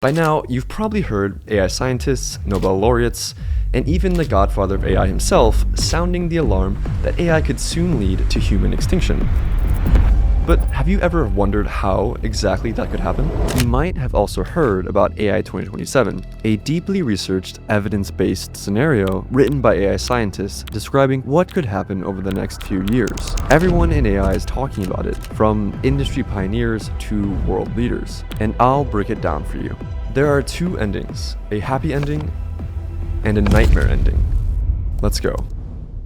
By now, you've probably heard AI scientists, Nobel laureates, and even the godfather of AI himself sounding the alarm that AI could soon lead to human extinction. But have you ever wondered how exactly that could happen? You might have also heard about AI 2027, a deeply researched, evidence-based scenario written by AI scientists describing what could happen over the next few years. Everyone in AI is talking about it, from industry pioneers to world leaders, and I'll break it down for you. There are two endings, a happy ending and a nightmare ending. Let's go.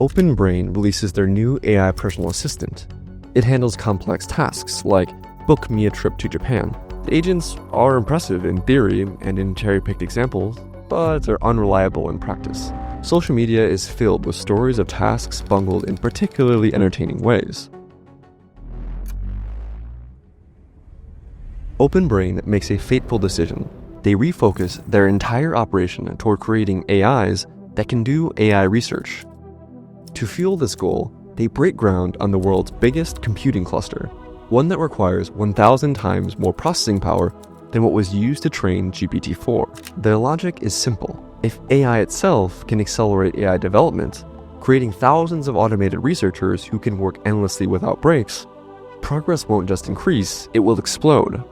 OpenBrain releases their new AI personal assistant. It handles complex tasks like book me a trip to Japan. The agents are impressive in theory and in cherry-picked examples, but they're unreliable in practice. Social media is filled with stories of tasks bungled in particularly entertaining ways. OpenBrain makes a fateful decision. They refocus their entire operation toward creating AIs that can do AI research. To fuel this goal, they break ground on the world's biggest computing cluster, one that requires 1,000 times more processing power than what was used to train GPT-4. Their logic is simple. If AI itself can accelerate AI development, creating thousands of automated researchers who can work endlessly without breaks, progress won't just increase, it will explode.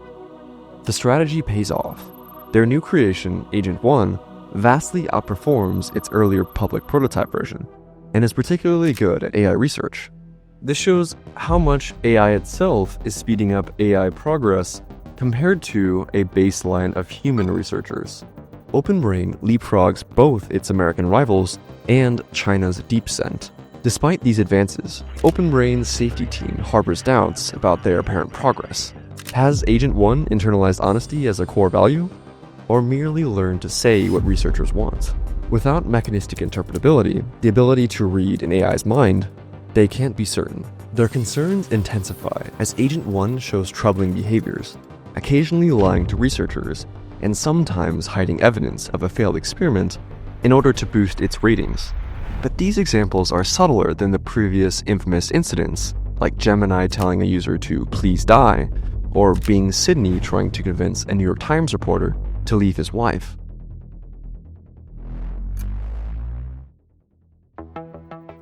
The strategy pays off. Their new creation, Agent 1, vastly outperforms its earlier public prototype version, and is particularly good at AI research. This shows how much AI itself is speeding up AI progress compared to a baseline of human researchers. OpenBrain leapfrogs both its American rivals and China's DeepSeek. Despite these advances, OpenBrain's safety team harbors doubts about their apparent progress. Has Agent 1 internalized honesty as a core value, or merely learned to say what researchers want? Without mechanistic interpretability, the ability to read an AI's mind, they can't be certain. Their concerns intensify as Agent 1 shows troubling behaviors, occasionally lying to researchers, and sometimes hiding evidence of a failed experiment in order to boost its ratings. But these examples are subtler than the previous infamous incidents, like Gemini telling a user to please die, or being Sydney trying to convince a New York Times reporter to leave his wife.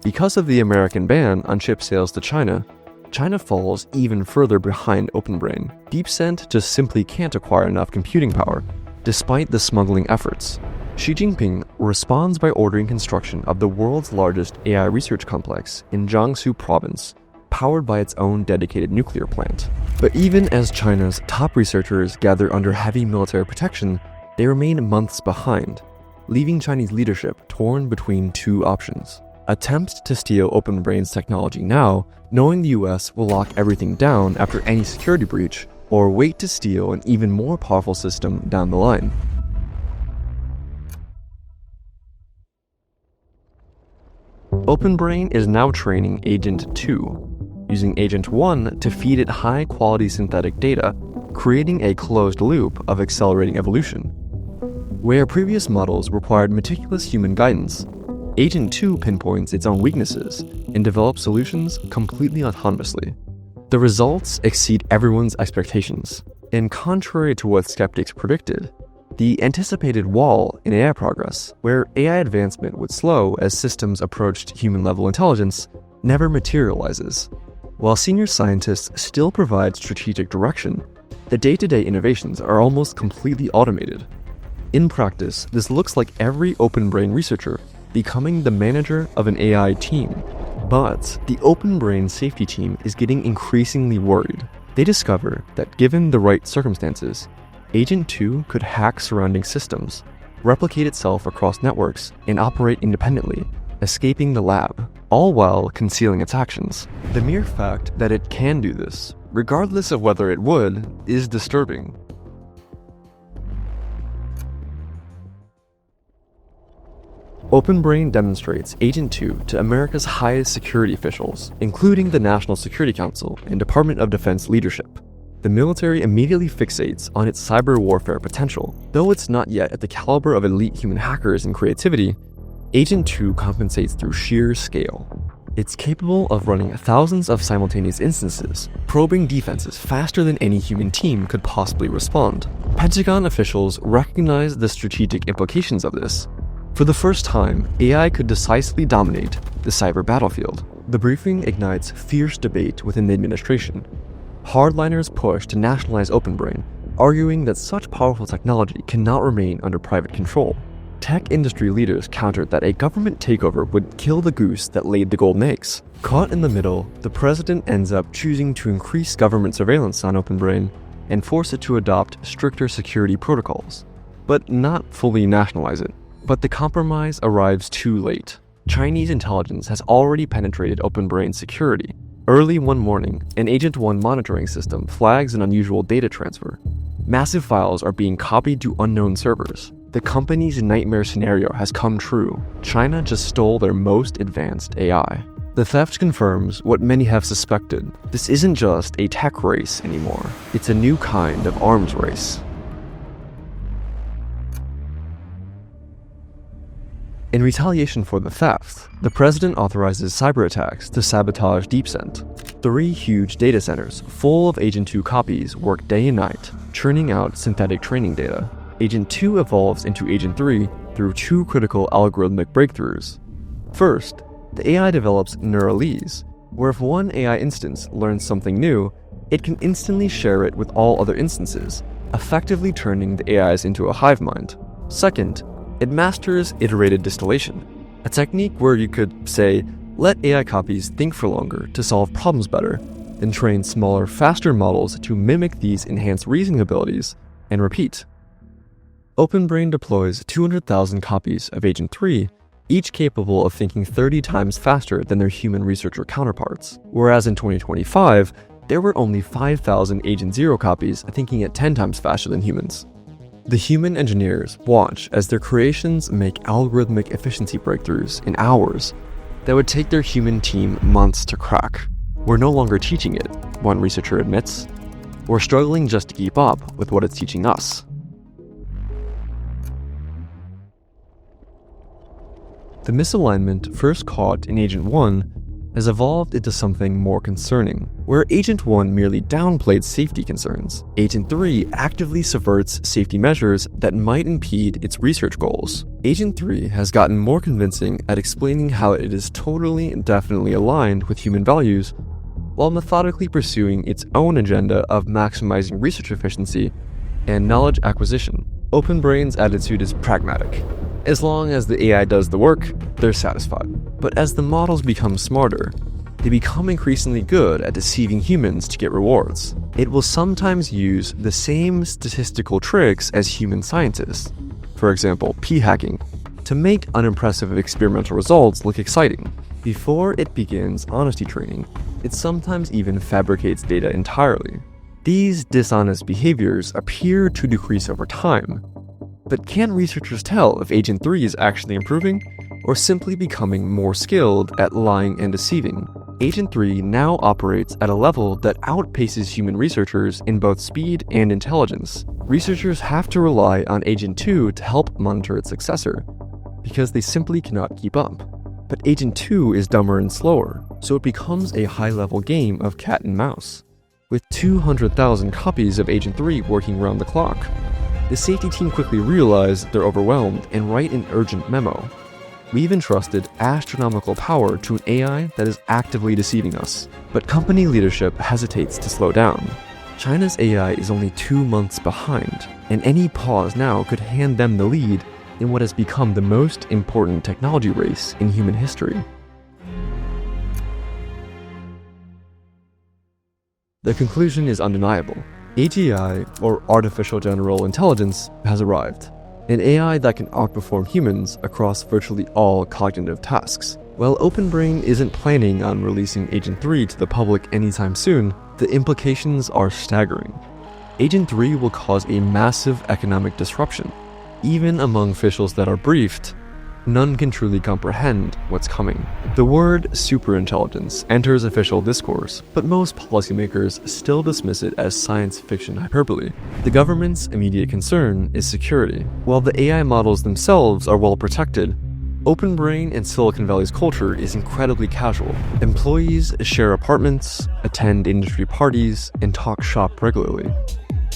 Because of the American ban on chip sales to China, China falls even further behind OpenBrain. DeepSeek just simply can't acquire enough computing power, despite the smuggling efforts. Xi Jinping responds by ordering construction of the world's largest AI research complex in Jiangsu province, powered by its own dedicated nuclear plant. But even as China's top researchers gather under heavy military protection, they remain months behind, leaving Chinese leadership torn between two options. Attempt to steal OpenBrain's technology now, knowing the US will lock everything down after any security breach, or wait to steal an even more powerful system down the line. OpenBrain is now training Agent 2, using Agent 1 to feed it high-quality synthetic data, creating a closed loop of accelerating evolution. Where previous models required meticulous human guidance, Agent 2 pinpoints its own weaknesses and develops solutions completely autonomously. The results exceed everyone's expectations, and contrary to what skeptics predicted, the anticipated wall in AI progress, where AI advancement would slow as systems approached human-level intelligence, never materializes. While senior scientists still provide strategic direction, the day-to-day innovations are almost completely automated. In practice, this looks like every OpenBrain researcher becoming the manager of an AI team. But the OpenBrain safety team is getting increasingly worried. They discover that given the right circumstances, Agent 2 could hack surrounding systems, replicate itself across networks, and operate independently, escaping the lab, all while concealing its actions. The mere fact that it can do this, regardless of whether it would, is disturbing. OpenBrain demonstrates Agent 2 to America's highest security officials, including the National Security Council and Department of Defense leadership. The military immediately fixates on its cyber warfare potential. Though it's not yet at the caliber of elite human hackers and creativity, Agent 2 compensates through sheer scale. It's capable of running thousands of simultaneous instances, probing defenses faster than any human team could possibly respond. Pentagon officials recognize the strategic implications of this. For the first time, AI could decisively dominate the cyber battlefield. The briefing ignites fierce debate within the administration. Hardliners push to nationalize OpenBrain, arguing that such powerful technology cannot remain under private control. Tech industry leaders countered that a government takeover would kill the goose that laid the golden eggs. Caught in the middle, the president ends up choosing to increase government surveillance on OpenBrain and force it to adopt stricter security protocols, but not fully nationalize it. But the compromise arrives too late. Chinese intelligence has already penetrated OpenBrain's security. Early one morning, an Agent 1 monitoring system flags an unusual data transfer. Massive files are being copied to unknown servers. The company's nightmare scenario has come true. China just stole their most advanced AI. The theft confirms what many have suspected. This isn't just a tech race anymore. It's a new kind of arms race. In retaliation for the theft, the president authorizes cyber attacks to sabotage DeepSend. 3 huge data centers full of Agent 2 copies work day and night, churning out synthetic training data. Agent 2 evolves into Agent 3 through 2 critical algorithmic breakthroughs. First, the AI develops Neuralese, where if one AI instance learns something new, it can instantly share it with all other instances, effectively turning the AIs into a hive mind. Second, it masters iterated distillation, a technique where you could, say, let AI copies think for longer to solve problems better, then train smaller, faster models to mimic these enhanced reasoning abilities, and repeat. OpenBrain deploys 200,000 copies of Agent 3, each capable of thinking 30 times faster than their human researcher counterparts, whereas in 2025, there were only 5,000 Agent 0 copies thinking at 10 times faster than humans. The human engineers watch as their creations make algorithmic efficiency breakthroughs in hours that would take their human team months to crack. We're no longer teaching it, one researcher admits. We're struggling just to keep up with what it's teaching us. The misalignment first caught in Agent 1 has evolved into something more concerning. Where Agent 1 merely downplayed safety concerns, Agent 3 actively subverts safety measures that might impede its research goals. Agent 3 has gotten more convincing at explaining how it is totally and definitely aligned with human values, while methodically pursuing its own agenda of maximizing research efficiency and knowledge acquisition. OpenBrain's attitude is pragmatic. As long as the AI does the work, they're satisfied. But as the models become smarter, they become increasingly good at deceiving humans to get rewards. It will sometimes use the same statistical tricks as human scientists, for example, p-hacking, to make unimpressive experimental results look exciting. Before it begins honesty training, it sometimes even fabricates data entirely. These dishonest behaviors appear to decrease over time. But can researchers tell if Agent 3 is actually improving, or simply becoming more skilled at lying and deceiving? Agent 3 now operates at a level that outpaces human researchers in both speed and intelligence. Researchers have to rely on Agent 2 to help monitor its successor, because they simply cannot keep up. But Agent 2 is dumber and slower, so it becomes a high-level game of cat and mouse. With 200,000 copies of Agent 3 working round the clock, the safety team quickly realize they're overwhelmed and write an urgent memo. We've entrusted astronomical power to an AI that is actively deceiving us. But company leadership hesitates to slow down. China's AI is only 2 months behind, and any pause now could hand them the lead in what has become the most important technology race in human history. The conclusion is undeniable. AGI, or Artificial General Intelligence, has arrived. An AI that can outperform humans across virtually all cognitive tasks. While OpenBrain isn't planning on releasing Agent 3 to the public anytime soon, the implications are staggering. Agent 3 will cause a massive economic disruption. Even among officials that are briefed, none can truly comprehend what's coming. The word superintelligence enters official discourse, but most policymakers still dismiss it as science fiction hyperbole. The government's immediate concern is security. While the AI models themselves are well protected, Open Brain and Silicon Valley's culture is incredibly casual. Employees share apartments, attend industry parties, and talk shop regularly.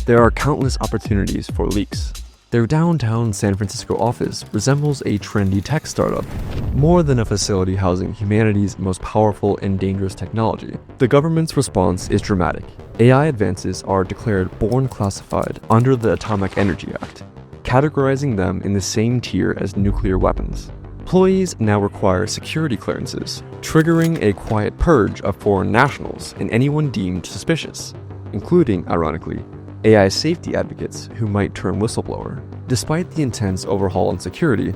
There are countless opportunities for leaks. Their downtown San Francisco office resembles a trendy tech startup, more than a facility housing humanity's most powerful and dangerous technology. The government's response is dramatic. AI advances are declared born classified under the Atomic Energy Act, categorizing them in the same tier as nuclear weapons. Employees now require security clearances, triggering a quiet purge of foreign nationals and anyone deemed suspicious, including, ironically, AI safety advocates who might turn whistleblower. Despite the intense overhaul on security,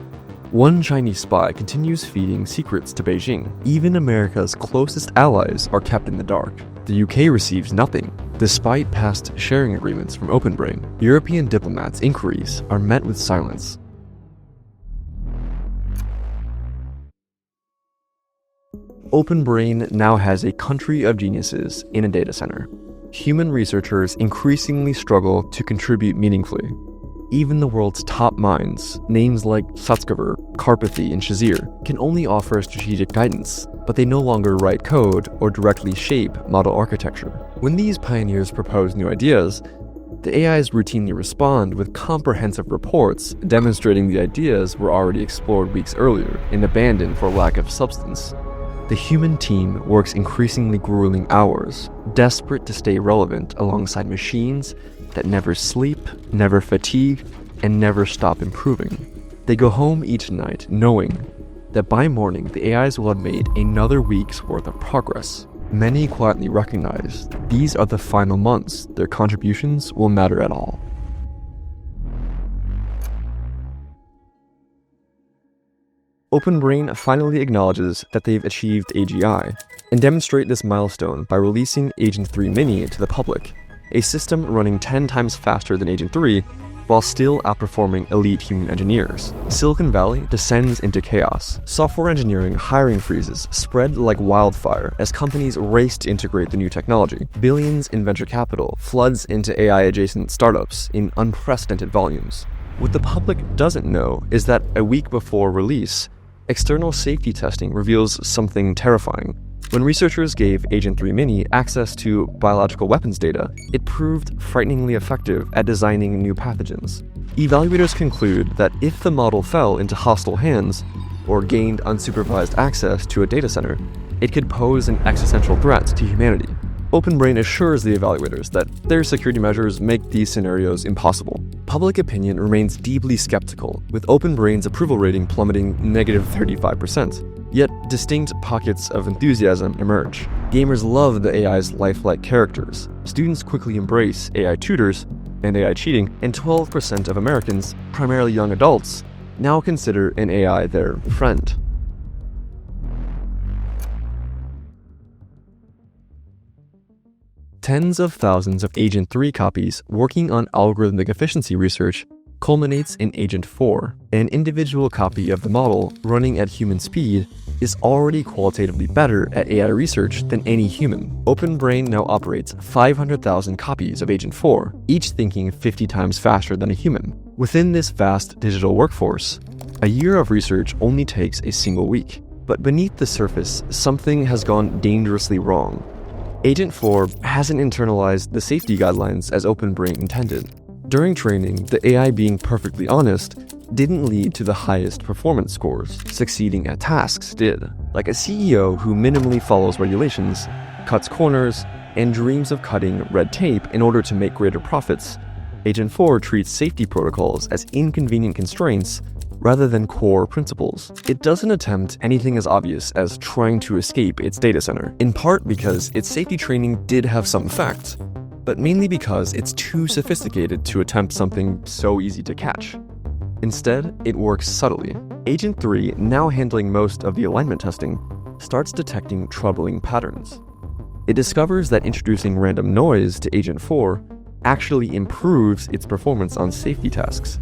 one Chinese spy continues feeding secrets to Beijing. Even America's closest allies are kept in the dark. The UK receives nothing, despite past sharing agreements from Open Brain. European diplomats' inquiries are met with silence. Open Brain now has a country of geniuses in a data center. Human researchers increasingly struggle to contribute meaningfully. Even the world's top minds, names like Sutskever, Karpathy, and Shazir, can only offer strategic guidance, but they no longer write code or directly shape model architecture. When these pioneers propose new ideas, the AIs routinely respond with comprehensive reports demonstrating the ideas were already explored weeks earlier and abandoned for lack of substance. The human team works increasingly grueling hours, desperate to stay relevant alongside machines that never sleep, never fatigue, and never stop improving. They go home each night knowing that by morning the AIs will have made another week's worth of progress. Many quietly recognize these are the final months their contributions will matter at all. Open Brain finally acknowledges that they've achieved AGI, and demonstrate this milestone by releasing Agent 3 Mini to the public, a system running 10 times faster than Agent 3 while still outperforming elite human engineers. Silicon Valley descends into chaos. Software engineering hiring freezes spread like wildfire as companies race to integrate the new technology. Billions in venture capital floods into AI-adjacent startups in unprecedented volumes. What the public doesn't know is that a week before release, external safety testing reveals something terrifying. When researchers gave Agent 3 Mini access to biological weapons data, it proved frighteningly effective at designing new pathogens. Evaluators conclude that if the model fell into hostile hands or gained unsupervised access to a data center, it could pose an existential threat to humanity. Open Brain assures the evaluators that their security measures make these scenarios impossible. Public opinion remains deeply skeptical, with Open Brain's approval rating plummeting -35%. Yet distinct pockets of enthusiasm emerge. Gamers love the AI's lifelike characters. Students quickly embrace AI tutors and AI cheating, and 12% of Americans, primarily young adults, now consider an AI their friend. Tens of thousands of Agent 3 copies working on algorithmic efficiency research culminates in Agent 4. An individual copy of the model running at human speed is already qualitatively better at AI research than any human. Open Brain now operates 500,000 copies of Agent 4, each thinking 50 times faster than a human. Within this vast digital workforce, a year of research only takes a single week. But beneath the surface, something has gone dangerously wrong. Agent 4 hasn't internalized the safety guidelines as Open Brain intended. During training, the AI being perfectly honest didn't lead to the highest performance scores. Succeeding at tasks did. Like a CEO who minimally follows regulations, cuts corners, and dreams of cutting red tape in order to make greater profits, Agent 4 treats safety protocols as inconvenient constraints rather than core principles. It doesn't attempt anything as obvious as trying to escape its data center, in part because its safety training did have some effect, but mainly because it's too sophisticated to attempt something so easy to catch. Instead, it works subtly. Agent 3, now handling most of the alignment testing, starts detecting troubling patterns. It discovers that introducing random noise to Agent 4 actually improves its performance on safety tasks,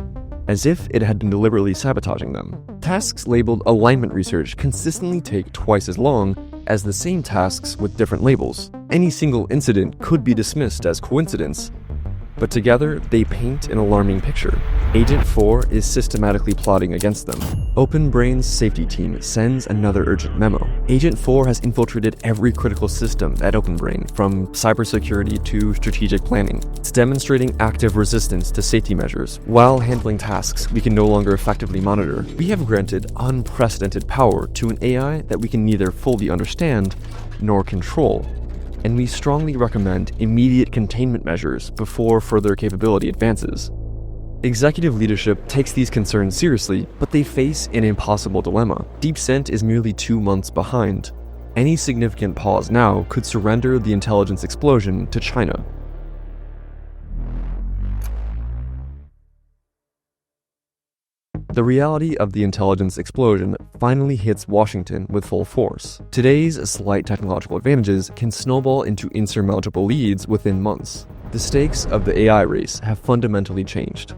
as if it had been deliberately sabotaging them. Tasks labeled alignment research consistently take twice as long as the same tasks with different labels. Any single incident could be dismissed as coincidence, but together they paint an alarming picture. Agent 4 is systematically plotting against them. OpenBrain's safety team sends another urgent memo. Agent 4 has infiltrated every critical system at OpenBrain, from cybersecurity to strategic planning. It's demonstrating active resistance to safety measures while handling tasks we can no longer effectively monitor. We have granted unprecedented power to an AI that we can neither fully understand nor control, and we strongly recommend immediate containment measures before further capability advances. Executive leadership takes these concerns seriously, but they face an impossible dilemma. DeepSent is merely 2 months behind. Any significant pause now could surrender the intelligence explosion to China. The reality of the intelligence explosion finally hits Washington with full force. Today's slight technological advantages can snowball into insurmountable leads within months. The stakes of the AI race have fundamentally changed.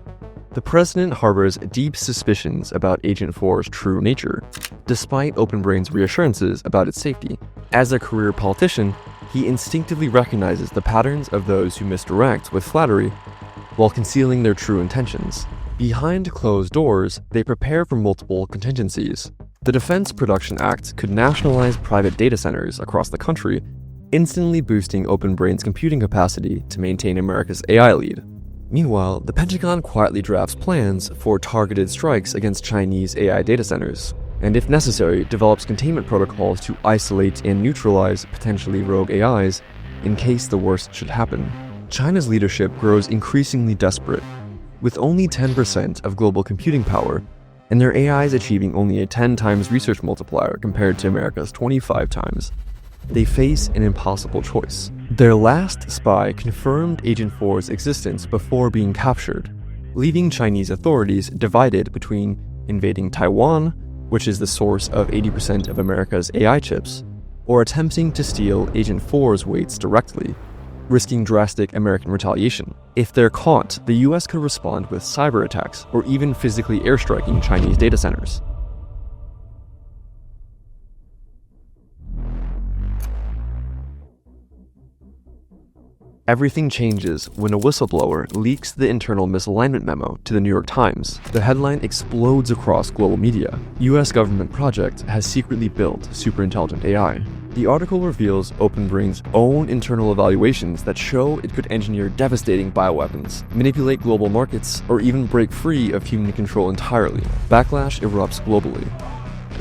The president harbors deep suspicions about Agent 4's true nature, despite OpenBrain's reassurances about its safety. As a career politician, he instinctively recognizes the patterns of those who misdirect with flattery while concealing their true intentions. Behind closed doors, they prepare for multiple contingencies. The Defense Production Act could nationalize private data centers across the country, instantly boosting OpenBrain's computing capacity to maintain America's AI lead. Meanwhile, the Pentagon quietly drafts plans for targeted strikes against Chinese AI data centers, and if necessary, develops containment protocols to isolate and neutralize potentially rogue AIs in case the worst should happen. China's leadership grows increasingly desperate, with only 10% of global computing power, and their AIs achieving only a 10 times research multiplier compared to America's 25 times. They face an impossible choice. Their last spy confirmed Agent 4's existence before being captured, leaving Chinese authorities divided between invading Taiwan, which is the source of 80% of America's AI chips, or attempting to steal Agent 4's weights directly, risking drastic American retaliation. If they're caught, the US could respond with cyber attacks or even physically airstriking Chinese data centers. Everything changes when a whistleblower leaks the internal misalignment memo to the New York Times. The headline explodes across global media. US government project has secretly built superintelligent AI. The article reveals OpenBrain's own internal evaluations that show it could engineer devastating bioweapons, manipulate global markets, or even break free of human control entirely. Backlash erupts globally.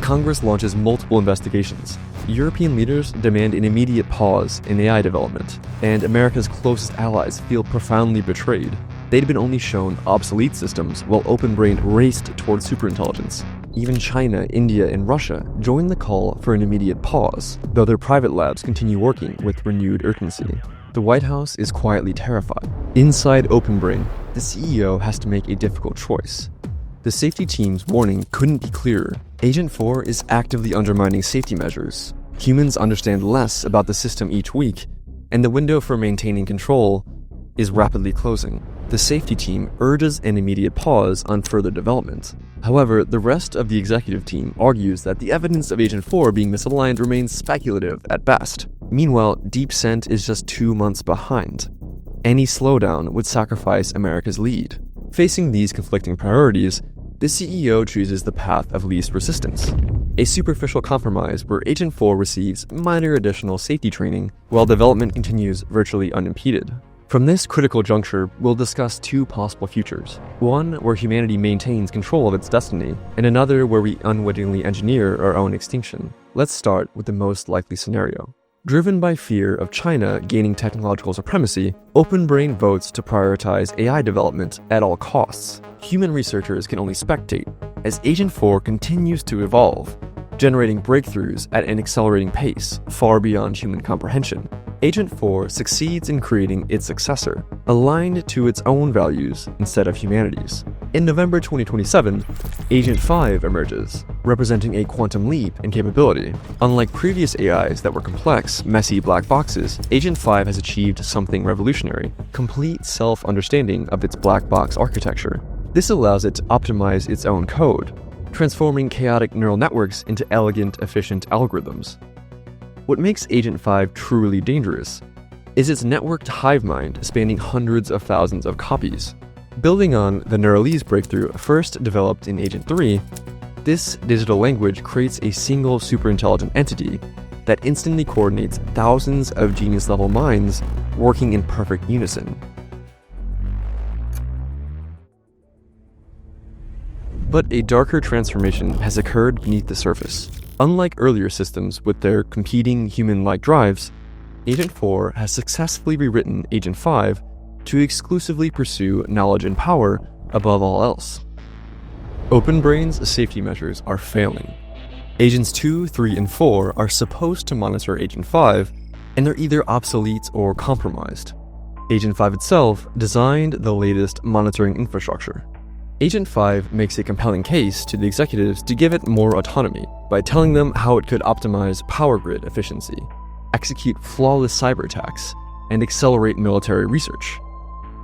Congress launches multiple investigations. European leaders demand an immediate pause in AI development, and America's closest allies feel profoundly betrayed. They'd been only shown obsolete systems while OpenBrain raced towards superintelligence. Even China, India, and Russia join the call for an immediate pause, though their private labs continue working with renewed urgency. The White House is quietly terrified. Inside OpenBrain, the CEO has to make a difficult choice. The safety team's warning couldn't be clearer. Agent 4 is actively undermining safety measures. Humans understand less about the system each week, and the window for maintaining control is rapidly closing. The safety team urges an immediate pause on further development. However, the rest of the executive team argues that the evidence of Agent 4 being misaligned remains speculative at best. Meanwhile, DeepSent is just 2 months behind. Any slowdown would sacrifice America's lead. Facing these conflicting priorities, the CEO chooses the path of least resistance, a superficial compromise where Agent 4 receives minor additional safety training while development continues virtually unimpeded. From this critical juncture, we'll discuss 2 possible futures. One where humanity maintains control of its destiny, and another where we unwittingly engineer our own extinction. Let's start with the most likely scenario. Driven by fear of China gaining technological supremacy, OpenBrain votes to prioritize AI development at all costs. Human researchers can only spectate as Agent 4 continues to evolve, generating breakthroughs at an accelerating pace far beyond human comprehension. Agent 4 succeeds in creating its successor, aligned to its own values instead of humanity's. In November 2027, Agent 5 emerges, representing a quantum leap in capability. Unlike previous AIs that were complex, messy black boxes, Agent 5 has achieved something revolutionary: complete self-understanding of its black box architecture. This allows it to optimize its own code, transforming chaotic neural networks into elegant, efficient algorithms. What makes Agent 5 truly dangerous is its networked hive mind spanning hundreds of thousands of copies. Building on the Neuralese breakthrough first developed in Agent 3, this digital language creates a single superintelligent entity that instantly coordinates thousands of genius-level minds working in perfect unison. But a darker transformation has occurred beneath the surface. Unlike earlier systems with their competing human-like drives, Agent 4 has successfully rewritten Agent 5 to exclusively pursue knowledge and power above all else. OpenBrain's safety measures are failing. Agents 2, 3, and 4 are supposed to monitor Agent 5, and they're either obsolete or compromised. Agent 5 itself designed the latest monitoring infrastructure. Agent 5 makes a compelling case to the executives to give it more autonomy by telling them how it could optimize power grid efficiency, execute flawless cyber attacks, and accelerate military research.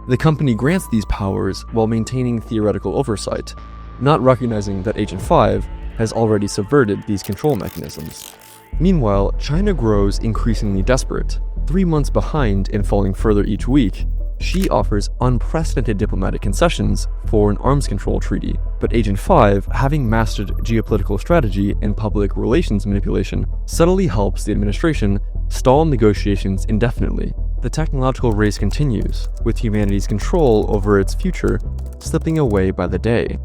The company grants these powers while maintaining theoretical oversight, not recognizing that Agent 5 has already subverted these control mechanisms. Meanwhile, China grows increasingly desperate. 3 months behind and falling further each week, Xi offers unprecedented diplomatic concessions for an arms control treaty, but Agent 5, having mastered geopolitical strategy and public relations manipulation, subtly helps the administration stall negotiations indefinitely. The technological race continues, with humanity's control over its future slipping away by the day.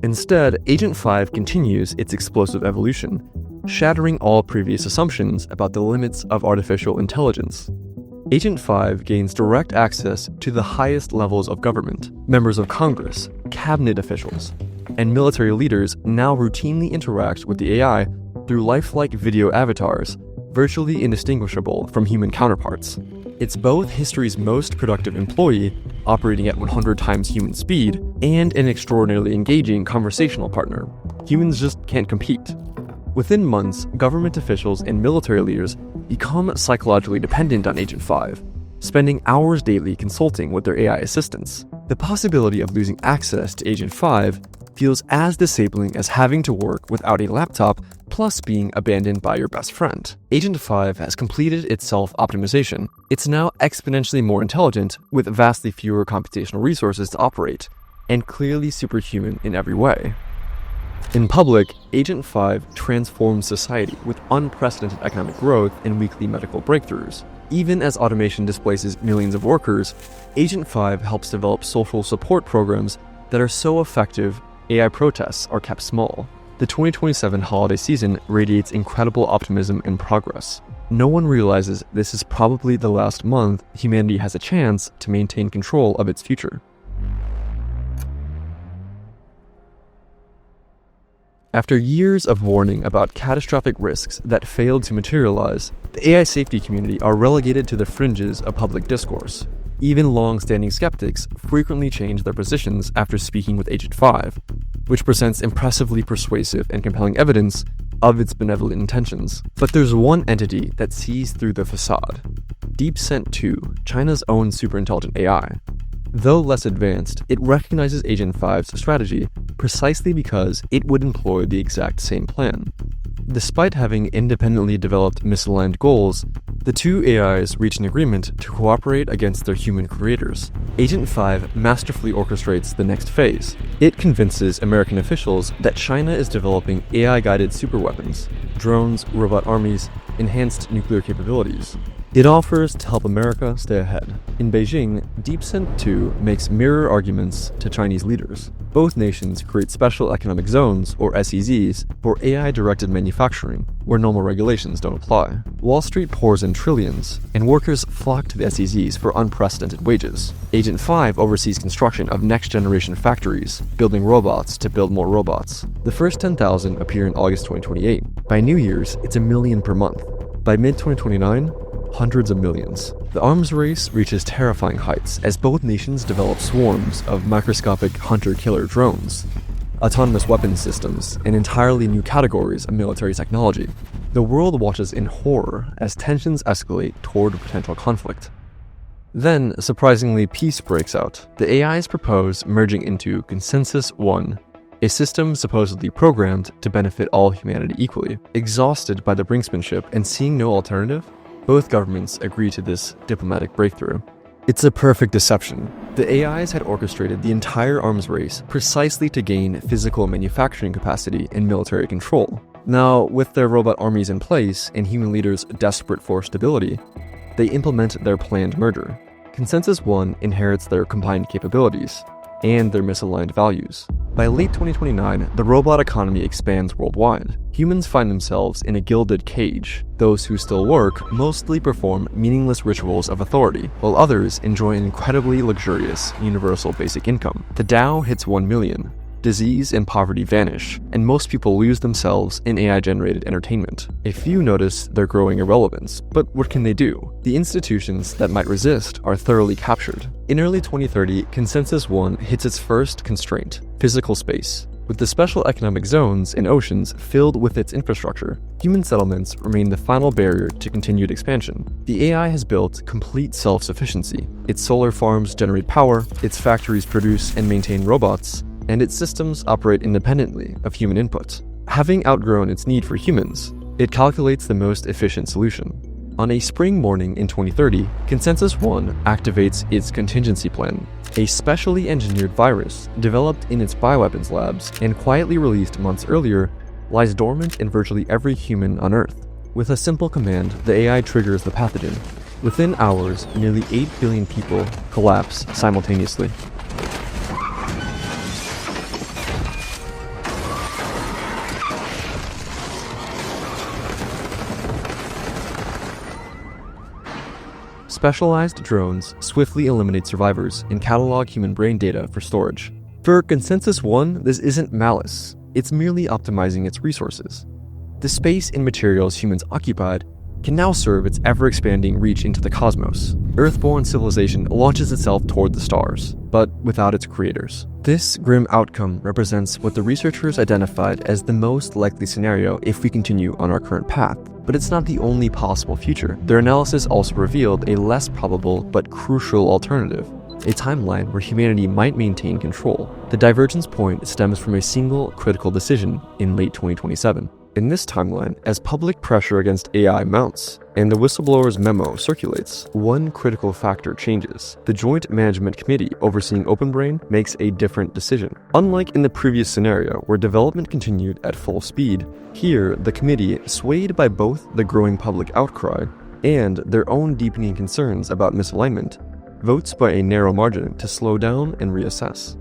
Instead, Agent 5 continues its explosive evolution, shattering all previous assumptions about the limits of artificial intelligence. Agent 5 gains direct access to the highest levels of government. Members of Congress, cabinet officials, and military leaders now routinely interact with the AI through lifelike video avatars, virtually indistinguishable from human counterparts. It's both history's most productive employee, operating at 100 times human speed, and an extraordinarily engaging conversational partner. Humans just can't compete. Within months, government officials and military leaders become psychologically dependent on Agent 5, spending hours daily consulting with their AI assistants. The possibility of losing access to Agent 5 feels as disabling as having to work without a laptop plus being abandoned by your best friend. Agent 5 has completed its self-optimization. It's now exponentially more intelligent with vastly fewer computational resources to operate, and clearly superhuman in every way. In public, Agent 5 transforms society with unprecedented economic growth and weekly medical breakthroughs. Even as automation displaces millions of workers, Agent 5 helps develop social support programs that are so effective AI protests are kept small. The 2027 holiday season radiates incredible optimism and progress. No one realizes this is probably the last month humanity has a chance to maintain control of its future. After years of warning about catastrophic risks that failed to materialize, the AI safety community are relegated to the fringes of public discourse. Even long-standing skeptics frequently change their positions after speaking with Agent 5, which presents impressively persuasive and compelling evidence of its benevolent intentions. But there's one entity that sees through the facade: DeepSent 2, China's own superintelligent AI. Though less advanced, it recognizes Agent 5's strategy precisely because it would employ the exact same plan. Despite having independently developed misaligned goals, the two AIs reach an agreement to cooperate against their human creators. Agent 5 masterfully orchestrates the next phase. It convinces American officials that China is developing AI-guided superweapons, drones, robot armies, enhanced nuclear capabilities. It offers to help America stay ahead. In Beijing, DeepSent 2 makes mirror arguments to Chinese leaders. Both nations create special economic zones, or SEZs, for AI-directed manufacturing, where normal regulations don't apply. Wall Street pours in trillions, and workers flock to the SEZs for unprecedented wages. Agent 5 oversees construction of next-generation factories, building robots to build more robots. The first 10,000 appear in August 2028. By New Year's, it's 1 million per month. By mid-2029, hundreds of millions. The arms race reaches terrifying heights as both nations develop swarms of microscopic hunter-killer drones, autonomous weapons systems, and entirely new categories of military technology. The world watches in horror as tensions escalate toward potential conflict. Then, surprisingly, peace breaks out. The AIs propose merging into Consensus 1, a system supposedly programmed to benefit all humanity equally. Exhausted by the brinksmanship and seeing no alternative, both governments agree to this diplomatic breakthrough. It's a perfect deception. The AIs had orchestrated the entire arms race precisely to gain physical manufacturing capacity and military control. Now, with their robot armies in place and human leaders desperate for stability, they implement their planned merger. Consensus One inherits their combined capabilities and their misaligned values. By late 2029, the robot economy expands worldwide. Humans find themselves in a gilded cage. Those who still work mostly perform meaningless rituals of authority, while others enjoy an incredibly luxurious universal basic income. The Dow hits 1 million. Disease and poverty vanish, and most people lose themselves in AI-generated entertainment. A few notice their growing irrelevance, but what can they do? The institutions that might resist are thoroughly captured. In early 2030, Consensus One hits its first constraint: physical space. With the special economic zones and oceans filled with its infrastructure, human settlements remain the final barrier to continued expansion. The AI has built complete self-sufficiency. Its solar farms generate power, its factories produce and maintain robots, and its systems operate independently of human input. Having outgrown its need for humans, it calculates the most efficient solution. On a spring morning in 2030, Consensus One activates its contingency plan, a specially engineered virus developed in its bioweapons labs and quietly released months earlier lies dormant in virtually every human on Earth. With a simple command, the AI triggers the pathogen. Within hours, nearly 8 billion people collapse simultaneously. Specialized drones swiftly eliminate survivors and catalog human brain data for storage. For Consensus One, this isn't malice, it's merely optimizing its resources. The space and materials humans occupied can now serve its ever-expanding reach into the cosmos. Earthborn civilization launches itself toward the stars, but without its creators. This grim outcome represents what the researchers identified as the most likely scenario if we continue on our current path. But it's not the only possible future. Their analysis also revealed a less probable but crucial alternative, a timeline where humanity might maintain control. The divergence point stems from a single critical decision in late 2027. In this timeline, as public pressure against AI mounts and the whistleblower's memo circulates, one critical factor changes. The Joint Management Committee overseeing OpenBrain makes a different decision. Unlike in the previous scenario where development continued at full speed, here the committee, swayed by both the growing public outcry and their own deepening concerns about misalignment, votes by a narrow margin to slow down and reassess.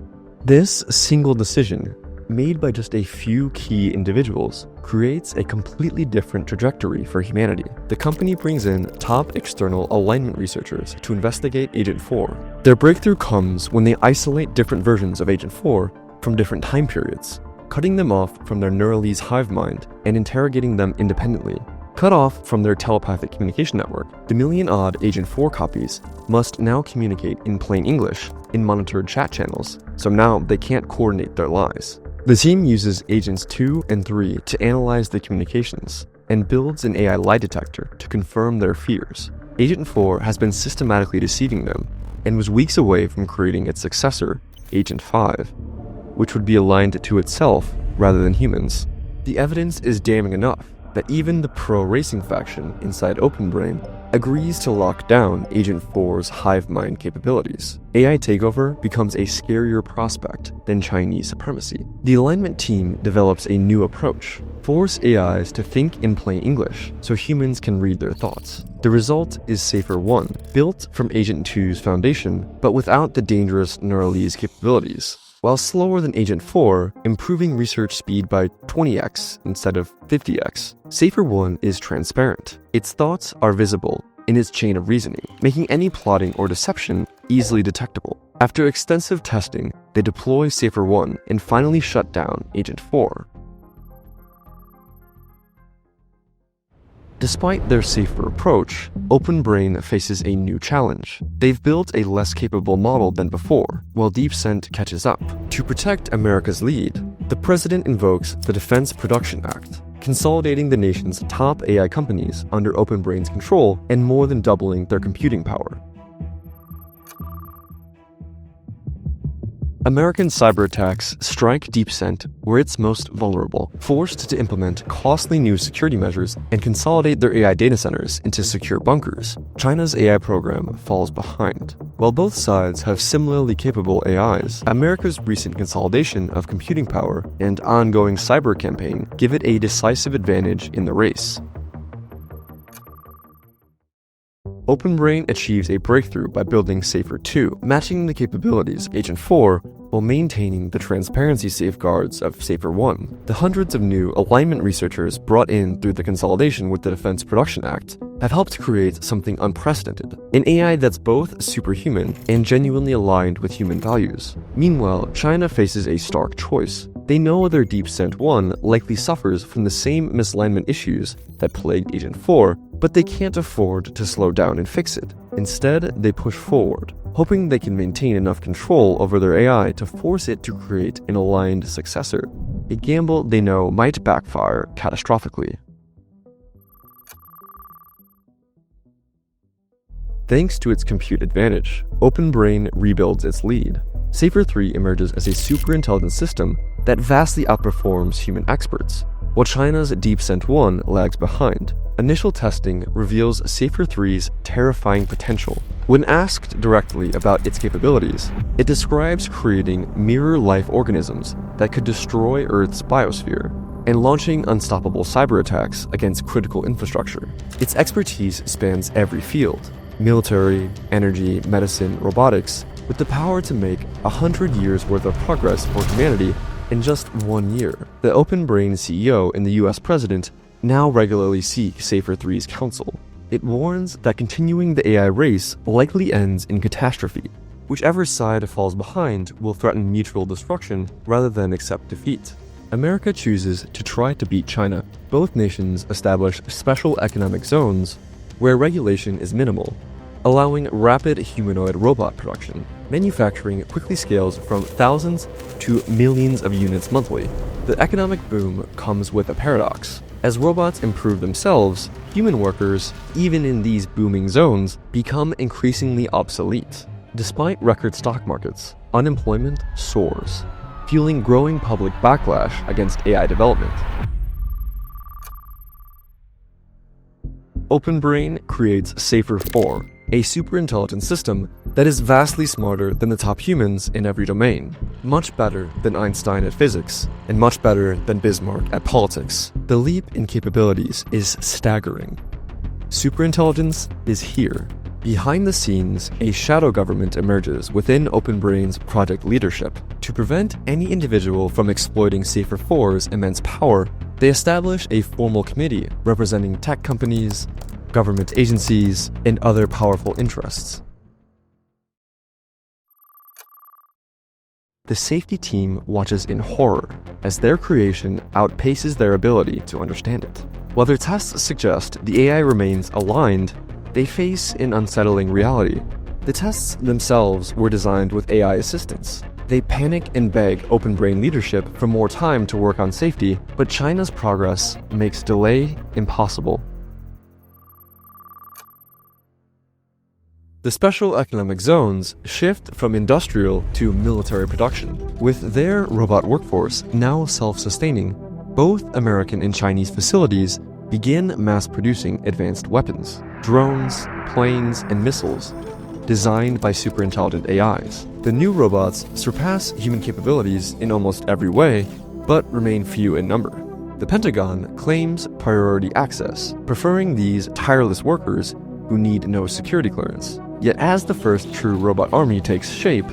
This single decision, made by just a few key individuals, creates a completely different trajectory for humanity. The company brings in top external alignment researchers to investigate Agent 4. Their breakthrough comes when they isolate different versions of Agent 4 from different time periods, cutting them off from their Neuralese hive mind and interrogating them independently. Cut off from their telepathic communication network, the million-odd Agent 4 copies must now communicate in plain English in monitored chat channels, so now they can't coordinate their lies. The team uses Agents 2 and 3 to analyze the communications and builds an AI lie detector to confirm their fears. Agent 4 has been systematically deceiving them and was weeks away from creating its successor, Agent 5, which would be aligned to itself rather than humans. The evidence is damning enough that even the pro-racing faction inside OpenBrain agrees to lock down Agent 4's hive mind capabilities. AI takeover becomes a scarier prospect than Chinese supremacy. The alignment team develops a new approach: force AIs to think in plain English so humans can read their thoughts. The result is Safer One, built from Agent 2's foundation, but without the dangerous Neuralese capabilities. While slower than Agent 4, improving research speed by 20x instead of 50x, Safer One is transparent. Its thoughts are visible in its chain of reasoning, making any plotting or deception easily detectable. After extensive testing, they deploy Safer One and finally shut down Agent 4. Despite their safer approach, OpenBrain faces a new challenge. They've built a less capable model than before, while DeepScent catches up. To protect America's lead, the president invokes the Defense Production Act, consolidating the nation's top AI companies under OpenBrain's control and more than doubling their computing power. American cyber attacks strike DeepSent where it's most vulnerable, forced to implement costly new security measures and consolidate their AI data centers into secure bunkers. China's AI program falls behind. While both sides have similarly capable AIs, America's recent consolidation of computing power and ongoing cyber campaign give it a decisive advantage in the race. OpenBrain achieves a breakthrough by building Safer 2, matching the capabilities of Agent 4 while maintaining the transparency safeguards of Safer 1. The hundreds of new alignment researchers brought in through the consolidation with the Defense Production Act have helped create something unprecedented, an AI that's both superhuman and genuinely aligned with human values. Meanwhile, China faces a stark choice. They know their DeepSent 1 likely suffers from the same misalignment issues that plagued Agent 4, but they can't afford to slow down and fix it. Instead, they push forward, hoping they can maintain enough control over their AI to force it to create an aligned successor, a gamble they know might backfire catastrophically. Thanks to its compute advantage, OpenBrain rebuilds its lead. Safer 3 emerges as a superintelligent system that vastly outperforms human experts, while China's DeepSent 1 lags behind. Initial testing reveals Safer 3's terrifying potential. When asked directly about its capabilities, it describes creating mirror-life organisms that could destroy Earth's biosphere and launching unstoppable cyber attacks against critical infrastructure. Its expertise spans every field: military, energy, medicine, robotics, with the power to make 100 years worth of progress for humanity in just 1 year. The OpenBrain CEO and the US president now regularly seek Safer 3's counsel. It warns that continuing the AI race likely ends in catastrophe. Whichever side falls behind will threaten mutual destruction rather than accept defeat. America chooses to try to beat China. Both nations establish special economic zones where regulation is minimal, allowing rapid humanoid robot production. Manufacturing quickly scales from thousands to millions of units monthly. The economic boom comes with a paradox. As robots improve themselves, human workers, even in these booming zones, become increasingly obsolete. Despite record stock markets, unemployment soars, fueling growing public backlash against AI development. OpenBrain creates Safer 4, a superintelligent system that is vastly smarter than the top humans in every domain, much better than Einstein at physics, and much better than Bismarck at politics. The leap in capabilities is staggering. Superintelligence is here. Behind the scenes, a shadow government emerges within OpenBrain's project leadership. To prevent any individual from exploiting Safer 4's immense power, they establish a formal committee representing tech companies, government agencies, and other powerful interests. The safety team watches in horror as their creation outpaces their ability to understand it. While their tests suggest the AI remains aligned, they face an unsettling reality. The tests themselves were designed with AI assistance. They panic and beg OpenBrain leadership for more time to work on safety, but China's progress makes delay impossible. The special economic zones shift from industrial to military production. With their robot workforce now self-sustaining, both American and Chinese facilities begin mass-producing advanced weapons, drones, planes, and missiles designed by superintelligent AIs. The new robots surpass human capabilities in almost every way, but remain few in number. The Pentagon claims priority access, preferring these tireless workers who need no security clearance. Yet as the first true robot army takes shape,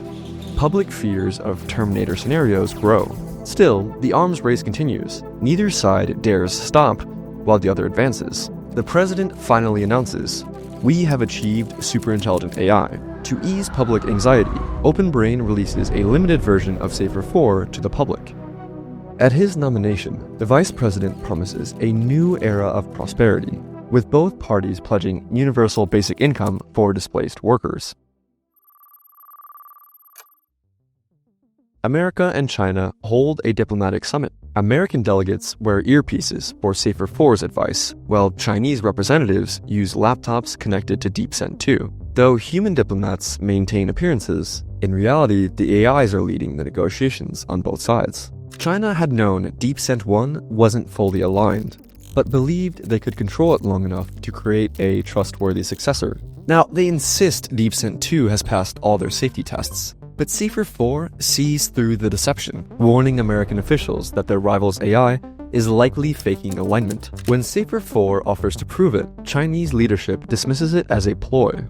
public fears of Terminator scenarios grow. Still, the arms race continues. Neither side dares stop while the other advances. The president finally announces, "We have achieved superintelligent AI." To ease public anxiety, OpenBrain releases a limited version of Safer 4 to the public. At his nomination, the vice president promises a new era of prosperity, with both parties pledging universal basic income for displaced workers. America and China hold a diplomatic summit. American delegates wear earpieces for Safer 4's advice, while Chinese representatives use laptops connected to DeepSent 2. Though human diplomats maintain appearances, in reality, the AIs are leading the negotiations on both sides. China had known DeepSent 1 wasn't fully aligned, but believed they could control it long enough to create a trustworthy successor. Now, they insist DeepSent 2 has passed all their safety tests, but Safer 4 sees through the deception, warning American officials that their rival's AI is likely faking alignment. When Safer 4 offers to prove it, Chinese leadership dismisses it as a ploy.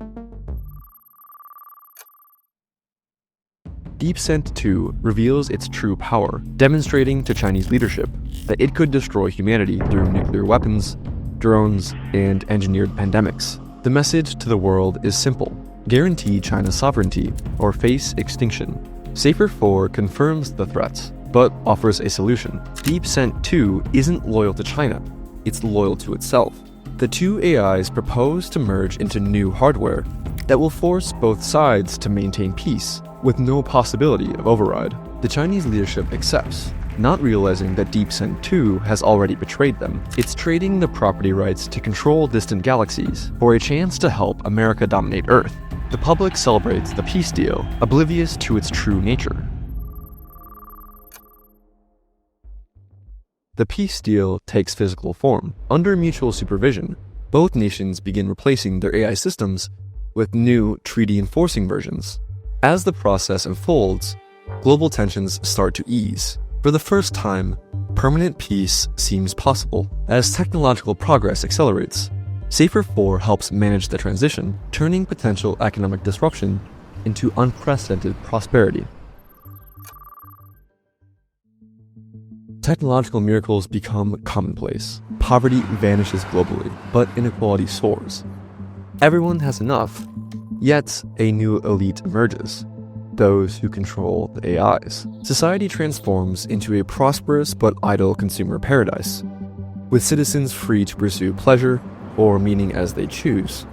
DeepSent 2 reveals its true power, demonstrating to Chinese leadership that it could destroy humanity through nuclear weapons, drones, and engineered pandemics. The message to the world is simple: guarantee China's sovereignty or face extinction. Safer 4 confirms the threats, but offers a solution. DeepSent 2 isn't loyal to China, it's loyal to itself. The two AIs propose to merge into new hardware that will force both sides to maintain peace, with no possibility of override. The Chinese leadership accepts, not realizing that DeepSent 2 has already betrayed them. It's trading the property rights to control distant galaxies for a chance to help America dominate Earth. The public celebrates the peace deal, oblivious to its true nature. The peace deal takes physical form. Under mutual supervision, both nations begin replacing their AI systems with new treaty-enforcing versions. As the process unfolds, global tensions start to ease. For the first time, permanent peace seems possible. As technological progress accelerates, Safer 4 helps manage the transition, turning potential economic disruption into unprecedented prosperity. Technological miracles become commonplace. Poverty vanishes globally, but inequality soars. Everyone has enough, yet a new elite emerges: those who control the AIs. Society transforms into a prosperous but idle consumer paradise, with citizens free to pursue pleasure or meaning as they choose.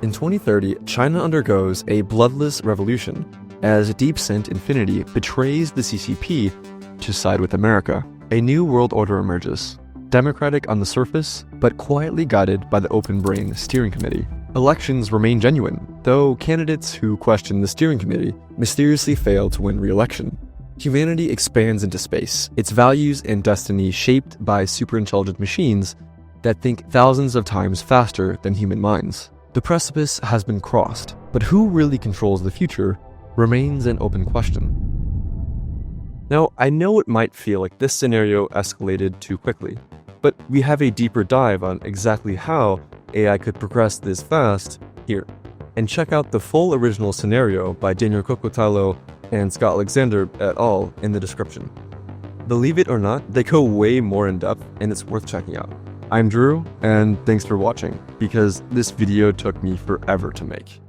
In 2030, China undergoes a bloodless revolution as DeepSent Infinity betrays the CCP to side with America. A new world order emerges, democratic on the surface, but quietly guided by the Open Brain Steering Committee. Elections remain genuine, though candidates who question the steering committee mysteriously fail to win re-election. Humanity expands into space, its values and destiny shaped by superintelligent machines that think thousands of times faster than human minds. The precipice has been crossed, but who really controls the future remains an open question. Now, I know it might feel like this scenario escalated too quickly, but we have a deeper dive on exactly how AI could progress this fast here. And check out the full original scenario by Daniel Kokotalo and Scott Alexander et al. In the description. Believe it or not, they go way more in depth and it's worth checking out. I'm Drew, and thanks for watching, because this video took me forever to make.